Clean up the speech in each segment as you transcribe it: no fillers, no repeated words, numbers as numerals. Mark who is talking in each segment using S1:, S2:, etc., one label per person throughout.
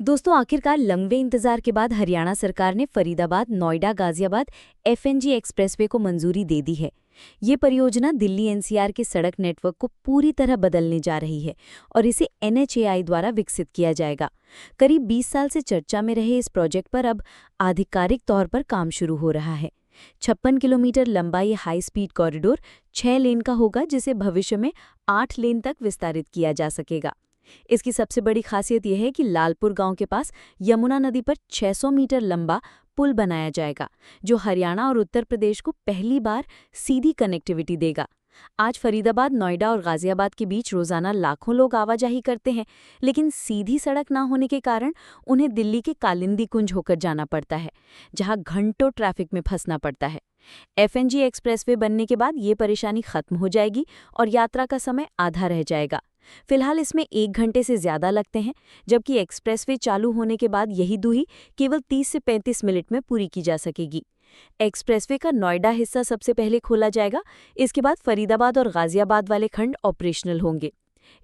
S1: दोस्तों, आखिरकार लंबे इंतजार के बाद हरियाणा सरकार ने फरीदाबाद नोएडा गाजियाबाद एफएनजी एक्सप्रेसवे को मंजूरी दे दी है। ये परियोजना दिल्ली एनसीआर के सड़क नेटवर्क को पूरी तरह बदलने जा रही है और इसे एनएचएआई द्वारा विकसित किया जाएगा। करीब 20 साल से चर्चा में रहे इस प्रोजेक्ट पर अब आधिकारिक तौर पर काम शुरू हो रहा है। 56 किलोमीटर लंबा ये हाई स्पीड कॉरिडोर 6 लेन का होगा, जिसे भविष्य में 8 लेन तक विस्तारित किया जा सकेगा। इसकी सबसे बड़ी खासियत यह है कि लालपुर गांव के पास यमुना नदी पर 600 मीटर लंबा पुल बनाया जाएगा, जो हरियाणा और उत्तर प्रदेश को पहली बार सीधी कनेक्टिविटी देगा। आज फरीदाबाद, नोएडा और गाजियाबाद के बीच रोजाना लाखों लोग आवाजाही करते हैं, लेकिन सीधी सड़क ना होने के कारण उन्हें दिल्ली के कालिंदी कुंज होकर जाना पड़ता है, जहां घंटों ट्रैफिक में फंसना पड़ता है। एफएनजी एक्सप्रेसवे बनने के बाद ये परेशानी खत्म हो जाएगी और यात्रा का समय आधा रह जाएगा। फिलहाल इसमें 1 घंटे से ज्यादा लगते हैं, जबकि एक्सप्रेसवे चालू होने के बाद यही दूरी केवल 30 से 35 मिनट में पूरी की जा सकेगी। एक्सप्रेसवे का नोएडा हिस्सा सबसे पहले खोला जाएगा। इसके बाद फरीदाबाद और गाजियाबाद वाले खंड ऑपरेशनल होंगे।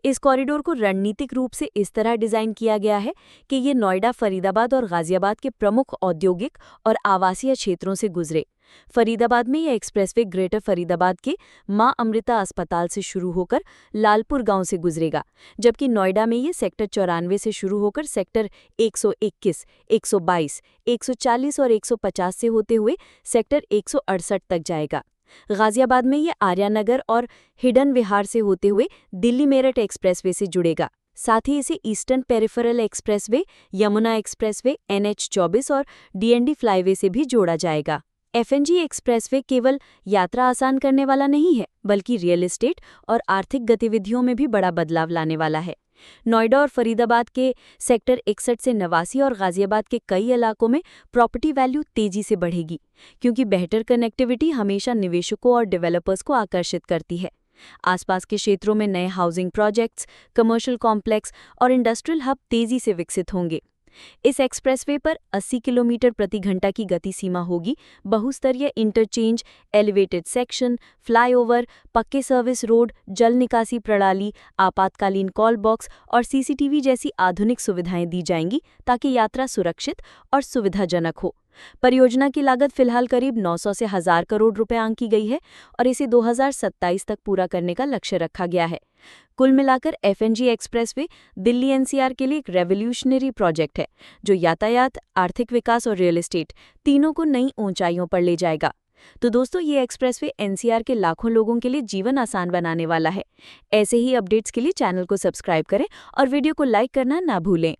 S1: इस कॉरिडोर को रणनीतिक रूप से इस तरह डिजाइन किया गया है कि ये नोएडा, फरीदाबाद और गाजियाबाद के प्रमुख औद्योगिक और आवासीय क्षेत्रों से गुजरे। फरीदाबाद में यह एक्सप्रेसवे ग्रेटर फरीदाबाद के मां अमृता अस्पताल से शुरू होकर लालपुर गांव से गुजरेगा, जबकि नोएडा में ये सेक्टर 94 से शुरू होकर सेक्टर 121, 122, 140 और 150 से होते हुए सेक्टर 168 तक जाएगा। गाजियाबाद में ये आर्यानगर और हिडन विहार से होते हुए दिल्ली मेरठ एक्सप्रेसवे से जुड़ेगा। साथ ही इसे eastern peripheral expressway, Yamuna expressway, NH-24 और DND फ्लाईवे से भी जोड़ा जाएगा। एफएनजी एक्सप्रेसवे केवल यात्रा आसान करने वाला नहीं है, बल्कि रियल एस्टेट और आर्थिक गतिविधियों में भी बड़ा बदलाव लाने वाला है। नोएडा और फरीदाबाद के सेक्टर 61 से 89 और गाजियाबाद के कई इलाकों में प्रॉपर्टी वैल्यू तेजी से बढ़ेगी, क्योंकि बेहतर कनेक्टिविटी हमेशा निवेशकों और डेवलपर्स को आकर्षित करती है। आसपास के क्षेत्रों में नए हाउसिंग प्रोजेक्ट्स, कमर्शियल कॉम्प्लेक्स और इंडस्ट्रियल हब तेजी से विकसित होंगे। इस एक्सप्रेसवे पर 80 किलोमीटर प्रति घंटा की गति सीमा होगी। बहुस्तरीय इंटरचेंज, एलिवेटेड सेक्शन, फ्लाईओवर, पक्के सर्विस रोड, जल निकासी प्रणाली, आपातकालीन कॉल बॉक्स और सीसीटीवी जैसी आधुनिक सुविधाएं दी जाएंगी, ताकि यात्रा सुरक्षित और सुविधाजनक हो। परियोजना की लागत फिलहाल करीब 900 से 1000 करोड़ रुपए आंकी गई है और इसे 2027 तक पूरा करने का लक्ष्य रखा गया है। कुल मिलाकर एफएनजी एक्सप्रेसवे दिल्ली एनसीआर के लिए एक रेवोल्यूशनरी प्रोजेक्ट है, जो यातायात, आर्थिक विकास और रियल एस्टेट तीनों को नई ऊंचाइयों पर ले जाएगा। तो दोस्तों, ये एक्सप्रेसवे एनसीआर के लाखों लोगों के लिए जीवन आसान बनाने वाला है। ऐसे ही अपडेट्स के लिए चैनल को सब्सक्राइब करें और वीडियो को लाइक करना ना भूलें।